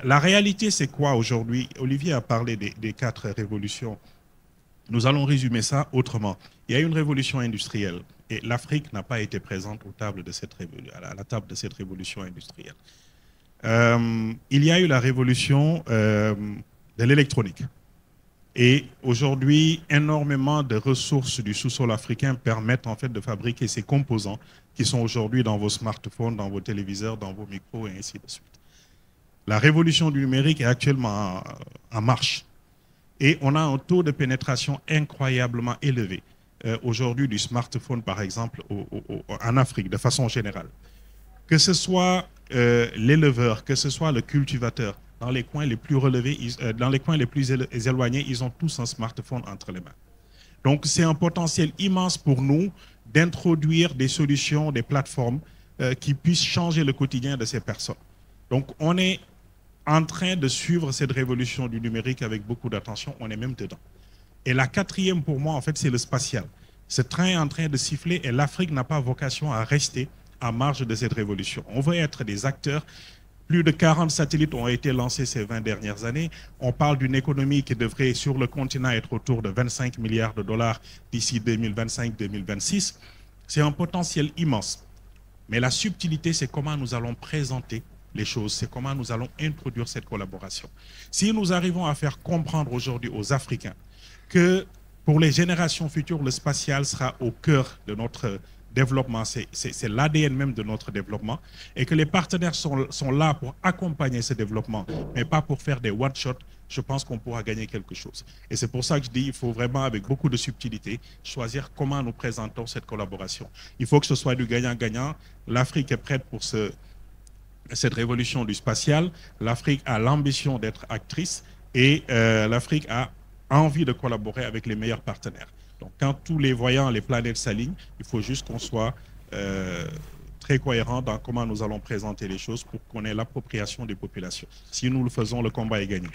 La réalité, c'est quoi aujourd'hui? Olivier a parlé des 4 révolutions. Nous allons résumer ça autrement. Il y a une révolution industrielle et l'Afrique n'a pas été présente à la table de cette révolution industrielle. Il y a eu la révolution de l'électronique. Et aujourd'hui, énormément de ressources du sous-sol africain permettent en fait de fabriquer ces composants qui sont aujourd'hui dans vos smartphones, dans vos téléviseurs, dans vos micros et ainsi de suite. La révolution du numérique est actuellement en marche. Et on a un taux de pénétration incroyablement élevé aujourd'hui du smartphone, par exemple, en Afrique, de façon générale. Que ce soit l'éleveur, que ce soit le cultivateur, dans les coins les plus relevés, dans les coins les plus éloignés, ils ont tous un smartphone entre les mains. Donc c'est un potentiel immense pour nous d'introduire des solutions, des plateformes qui puissent changer le quotidien de ces personnes. Donc on est en train de suivre cette révolution du numérique avec beaucoup d'attention, on est même dedans. Et la 4e pour moi, en fait, c'est le spatial. Ce train est en train de siffler et l'Afrique n'a pas vocation à rester à marge de cette révolution. On veut être des acteurs. Plus de 40 satellites ont été lancés ces 20 dernières années. On parle d'une économie qui devrait, sur le continent, être autour de 25 milliards de dollars d'ici 2025-2026. C'est un potentiel immense. Mais la subtilité, c'est comment nous allons présenter les choses, c'est comment nous allons introduire cette collaboration. Si nous arrivons à faire comprendre aujourd'hui aux Africains que pour les générations futures, le spatial sera au cœur de notre développement, c'est l'ADN même de notre développement, et que les partenaires sont là pour accompagner ce développement, mais pas pour faire des one-shots, je pense qu'on pourra gagner quelque chose. Et c'est pour ça que je dis qu'il faut vraiment, avec beaucoup de subtilité, choisir comment nous présentons cette collaboration. Il faut que ce soit du gagnant-gagnant. L'Afrique est prête pour cette révolution du spatial. L'Afrique a l'ambition d'être actrice et l'Afrique a envie de collaborer avec les meilleurs partenaires. Donc quand tous les voyants, les planètes s'alignent, il faut juste qu'on soit très cohérent dans comment nous allons présenter les choses pour qu'on ait l'appropriation des populations. Si nous le faisons, le combat est gagné.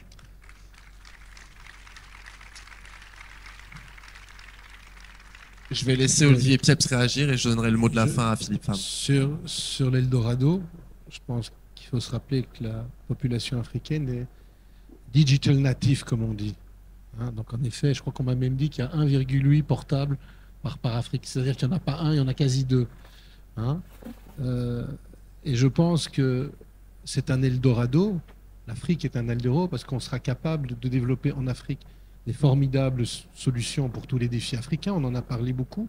Je vais laisser Olivier Pieps réagir et je donnerai le mot de la fin à Philippe Pham. Sur l'Eldorado, je pense qu'il faut se rappeler que la population africaine est digital native, comme on dit. Hein, donc en effet, je crois qu'on m'a même dit qu'il y a 1,8 portables par Afrique. C'est-à-dire qu'il n'y en a pas un, il y en a quasi deux. Hein. Et je pense que c'est un Eldorado. L'Afrique est un Eldorado parce qu'on sera capable de développer en Afrique des formidables solutions pour tous les défis africains. On en a parlé beaucoup.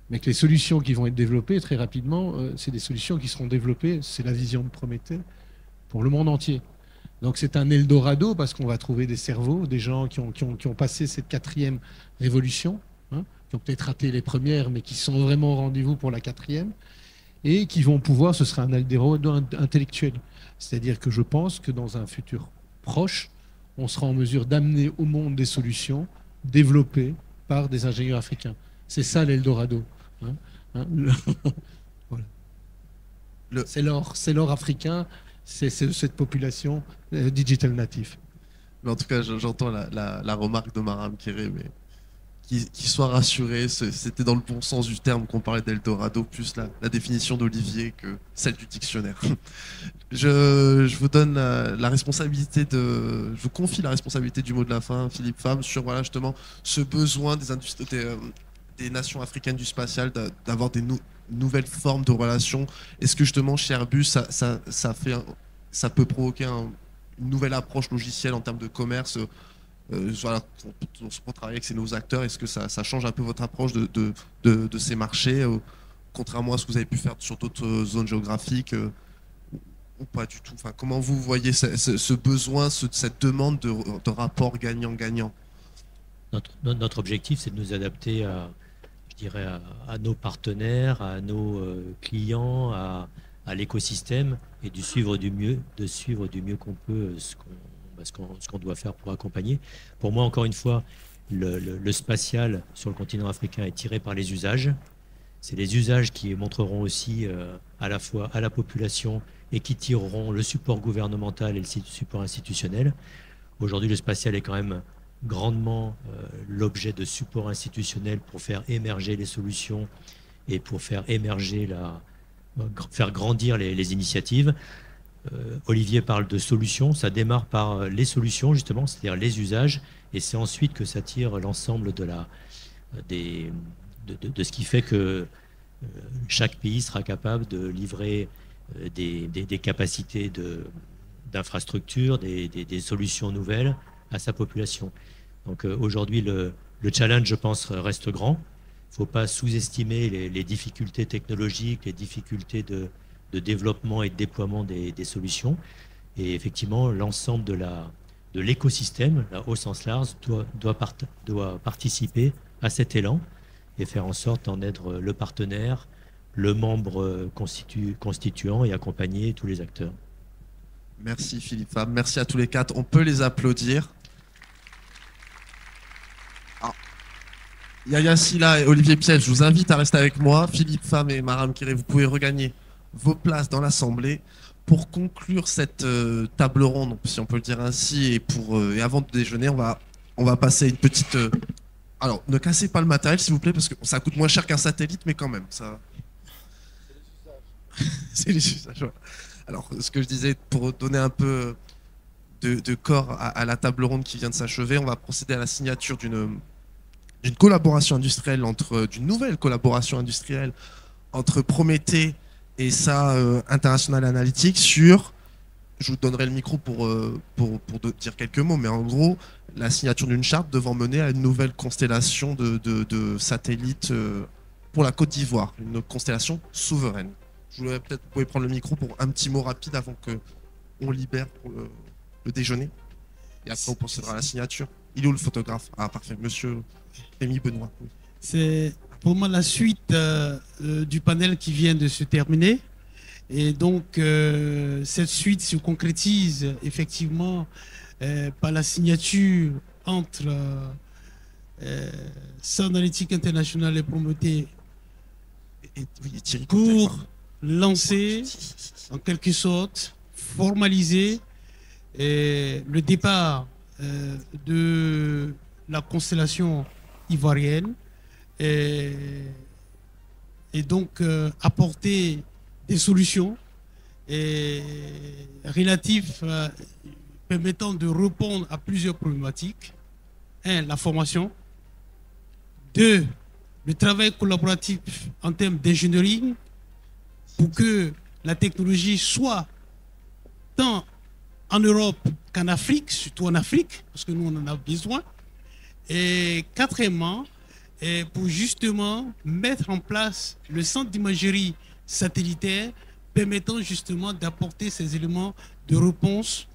Mais que les solutions qui vont être développées très rapidement, c'est des solutions qui seront développées, c'est la vision de Prométhée, pour le monde entier. Donc c'est un Eldorado parce qu'on va trouver des cerveaux, des gens qui ont passé cette 4e révolution, hein, qui ont peut-être raté les premières, mais qui sont vraiment au rendez-vous pour la 4e, et qui vont pouvoir, ce sera un Eldorado intellectuel. C'est-à-dire que je pense que dans un futur proche, on sera en mesure d'amener au monde des solutions développées par des ingénieurs africains. C'est ça l'Eldorado. Hein, hein, voilà. C'est l'or africain, c'est cette population digital native. Mais en tout cas, j'entends la remarque de Maram Kéré, mais qu'il soit rassuré, c'était dans le bon sens du terme qu'on parlait d'Eldorado, plus la définition d'Olivier que celle du dictionnaire. Je vous donne la responsabilité je vous confie la responsabilité du mot de la fin, Philippe Pham, sur voilà, justement ce besoin des nations africaines du spatial d'avoir des nouvelles formes de relations. Est-ce que justement chez Airbus, ça peut provoquer une nouvelle approche logicielle en termes de commerce voilà, pour travailler avec nos acteurs? Est-ce que ça change un peu votre approche de ces marchés, contrairement à ce que vous avez pu faire sur d'autres zones géographiques, ou pas du tout? Enfin, comment vous voyez ce besoin, cette demande de rapport gagnant-gagnant? Notre objectif, c'est de nous adapter à nos partenaires, à nos clients, à l'écosystème, et de suivre du mieux qu'on peut ce qu'on doit faire pour accompagner. Pour moi, encore une fois, le spatial sur le continent africain est tiré par les usages. C'est les usages qui montreront aussi à la fois à la population et qui tireront le support gouvernemental et le support institutionnel. Aujourd'hui, le spatial est quand même grandement l'objet de support institutionnel pour faire émerger les solutions et pour faire émerger faire grandir les initiatives. Olivier parle de solutions, ça démarre par les solutions justement, c'est-à-dire les usages, et c'est ensuite que ça tire l'ensemble de ce qui fait que chaque pays sera capable de livrer des capacités d'infrastructures, des solutions nouvelles à sa population. Donc aujourd'hui, le challenge, je pense, reste grand. Il ne faut pas sous-estimer les difficultés technologiques, les difficultés de développement et de déploiement des solutions. Et effectivement, l'ensemble de l'écosystème, au sens large, doit participer à cet élan et faire en sorte d'en être le partenaire, le membre constituant, et accompagner tous les acteurs. Merci Philippe Pham, merci à tous les quatre. On peut les applaudir. Yaya Silla et Olivier Piège, je vous invite à rester avec moi. Philippe Pham et Maram Kéré, vous pouvez regagner vos places dans l'Assemblée pour conclure cette table ronde, si on peut le dire ainsi, et avant de déjeuner, on va passer une petite... Alors, ne cassez pas le matériel, s'il vous plaît, parce que ça coûte moins cher qu'un satellite, mais quand même, ça... C'est les usages. Ouais. Alors, ce que je disais, pour donner un peu de corps à la table ronde qui vient de s'achever, on va procéder à la signature d'une collaboration industrielle d'une nouvelle collaboration industrielle entre Prométhée et sa International Analytics sur, je vous donnerai le micro pour dire quelques mots, mais en gros, la signature d'une charte devant mener à une nouvelle constellation de satellites pour la Côte d'Ivoire, une constellation souveraine. Je voulais peut-être, vous pouvez prendre le micro pour un petit mot rapide avant qu'on libère pour le déjeuner. Et après, on procédera à la signature. Il est où le photographe? Ah, parfait, monsieur Rémi Benoît. Oui. C'est pour moi la suite du panel qui vient de se terminer. Et donc, cette suite se concrétise effectivement par la signature entre Sun Analytics International et Prométhée pour lancer, en quelque sorte, formaliser le départ de la constellation ivoirienne et donc apporter des solutions relatives permettant de répondre à plusieurs problématiques 1. La formation. 2. Le travail collaboratif en termes d'ingénierie pour que la technologie soit tant en Europe qu'en Afrique, surtout en Afrique, parce que nous, on en a besoin. Et quatrièmement, pour justement mettre en place le centre d'imagerie satellitaire permettant justement d'apporter ces éléments de réponse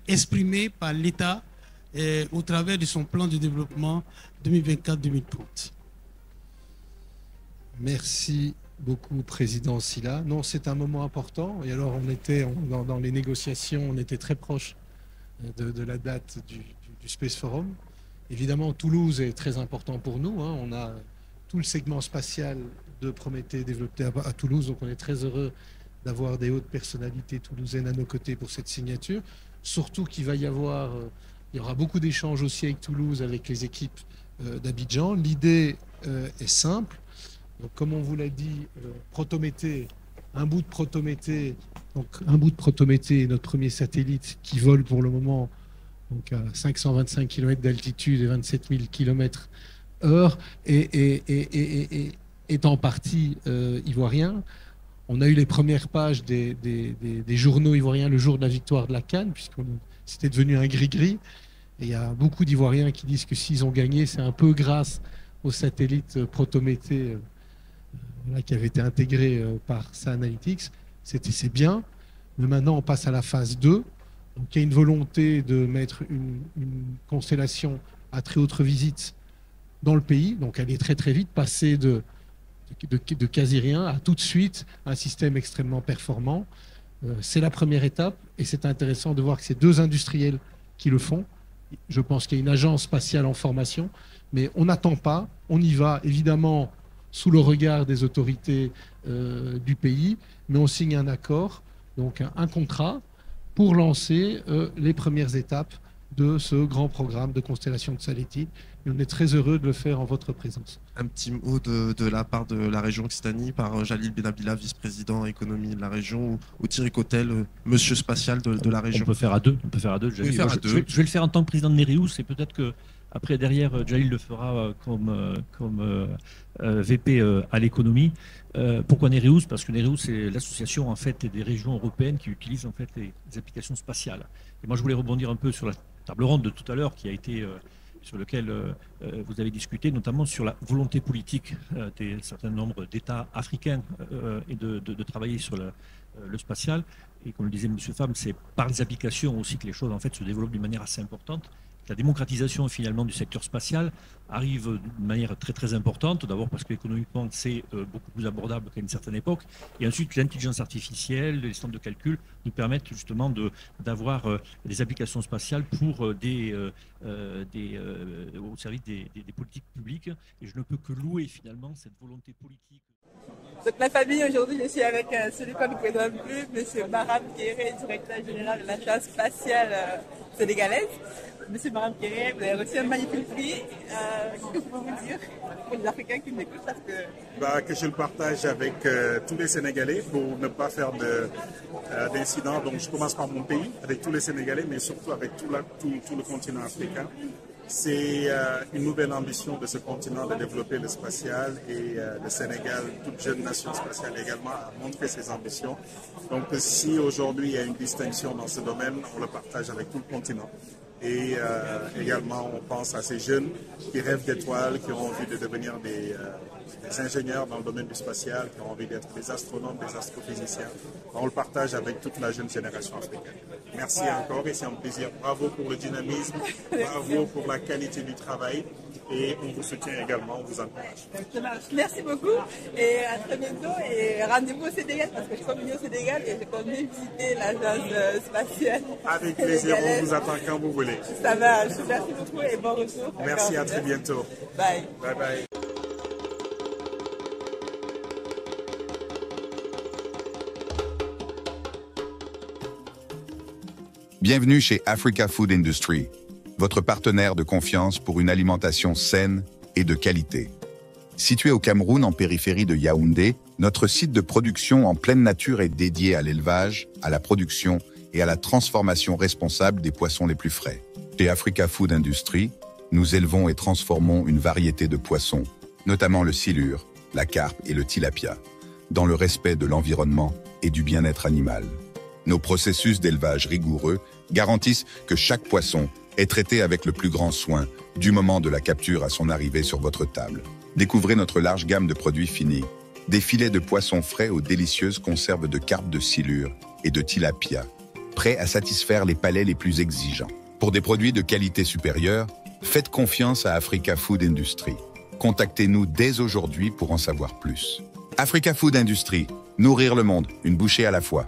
exprimés par l'État au travers de son plan de développement 2024-2030. Merci beaucoup, Président Sylla. Non, c'est un moment important. Et alors, on était dans les négociations, on était très proche de la date du Space Forum. Évidemment, Toulouse est très important pour nous. Hein. On a tout le segment spatial de Prométhée développé à Toulouse. Donc, on est très heureux d'avoir des hautes personnalités toulousaines à nos côtés pour cette signature. Surtout qu'il va y avoir, il y aura beaucoup d'échanges aussi avec Toulouse, avec les équipes d'Abidjan. L'idée est simple. Donc, comme on vous l'a dit, Protométhée, un bout de Protométhée, donc un bout de Protométhée est notre premier satellite qui vole pour le moment donc à 525 km d'altitude et 27 000 km/h et est en partie ivoirien. On a eu les premières pages des journaux ivoiriens le jour de la victoire de la CAN, puisqu'on c'était devenu un gris-gris. Et il y a beaucoup d'Ivoiriens qui disent que s'ils ont gagné, c'est un peu grâce au satellite Protométhée qui avait été intégré par SAanalytics. C'est bien, mais maintenant on passe à la phase 2. Donc il y a une volonté de mettre une constellation à très haute visite dans le pays, donc aller très très vite, passer de quasi rien à tout de suite un système extrêmement performant. C'est la première étape et c'est intéressant de voir que c'est deux industriels qui le font. Je pense qu'il y a une agence spatiale en formation, mais on n'attend pas, on y va évidemment sous le regard des autorités du pays, mais on signe un accord, donc un contrat pour lancer les premières étapes de ce grand programme de constellation de satellites. Et on est très heureux de le faire en votre présence. Un petit mot de la part de la région Occitanie par Jalil Benabila, vice-président économie de la région, ou Thierry Cotel, monsieur spatial de la région. On peut faire à deux. Je vais le faire en tant que président de Nereus, et peut-être que après derrière Jalil le fera comme VP à l'économie. Pourquoi Nereus? Parce que Nereus c'est l'association en fait des régions européennes qui utilisent en fait les applications spatiales. Et moi je voulais rebondir un peu sur la table ronde de tout à l'heure qui a été sur lequel vous avez discuté, notamment sur la volonté politique d'un certain nombre d'États africains et de travailler sur le spatial. Et comme le disait M. Pham, c'est par les applications aussi que les choses en fait se développent d'une manière assez importante. La démocratisation finalement du secteur spatial arrive d'une manière très très importante, d'abord parce qu'économiquement c'est beaucoup plus abordable qu'à une certaine époque, et ensuite l'intelligence artificielle, les centres de calcul nous permettent justement d'avoir des applications spatiales pour au service des politiques publiques, et je ne peux que louer finalement cette volonté politique. Donc la famille, aujourd'hui je suis avec celui qu'on ne présente plus, M. Maram Kéré, directeur général de l'agence spatiale sénégalaise. Monsieur Maram Kéré, vous avez reçu un magnifique prix. Que pouvez-vous dire pour les Africains qui nous écoutent parce que je le partage avec tous les Sénégalais pour ne pas faire d'incidents. Donc je commence par mon pays, avec tous les Sénégalais, mais surtout avec tout le continent africain. C'est une nouvelle ambition de ce continent de développer le spatial et le Sénégal, toute jeune nation spatiale également, a montré ses ambitions. Donc si aujourd'hui il y a une distinction dans ce domaine, on le partage avec tout le continent. Et également, on pense à ces jeunes qui rêvent d'étoiles, qui ont envie de devenir des ingénieurs dans le domaine du spatial, qui ont envie d'être des astronomes, des astrophysiciens. On le partage avec toute la jeune génération africaine. Merci encore et c'est un plaisir. Bravo pour le dynamisme, bravo pour la qualité du travail. Et on vous soutient également, on vous encourage. Merci beaucoup et à très bientôt et rendez-vous au Sénégal parce que je suis venu au Sénégal et je compte visiter l'agence spatiale. Avec plaisir, on vous attend quand vous voulez. Ça va, merci beaucoup et bon retour. Merci, à très bientôt. Bye. Bye bye. Bienvenue chez Africa Food Industry, votre partenaire de confiance pour une alimentation saine et de qualité. Situé au Cameroun en périphérie de Yaoundé, notre site de production en pleine nature est dédié à l'élevage, à la production et à la transformation responsable des poissons les plus frais. Chez Africa Food Industry, nous élevons et transformons une variété de poissons, notamment le silure, la carpe et le tilapia, dans le respect de l'environnement et du bien-être animal. Nos processus d'élevage rigoureux garantissent que chaque poisson est traité avec le plus grand soin, du moment de la capture à son arrivée sur votre table. Découvrez notre large gamme de produits finis, des filets de poissons frais aux délicieuses conserves de carpe de silure et de tilapia, prêts à satisfaire les palais les plus exigeants. Pour des produits de qualité supérieure, faites confiance à Africa Food Industry. Contactez-nous dès aujourd'hui pour en savoir plus. Africa Food Industry, nourrir le monde, une bouchée à la fois.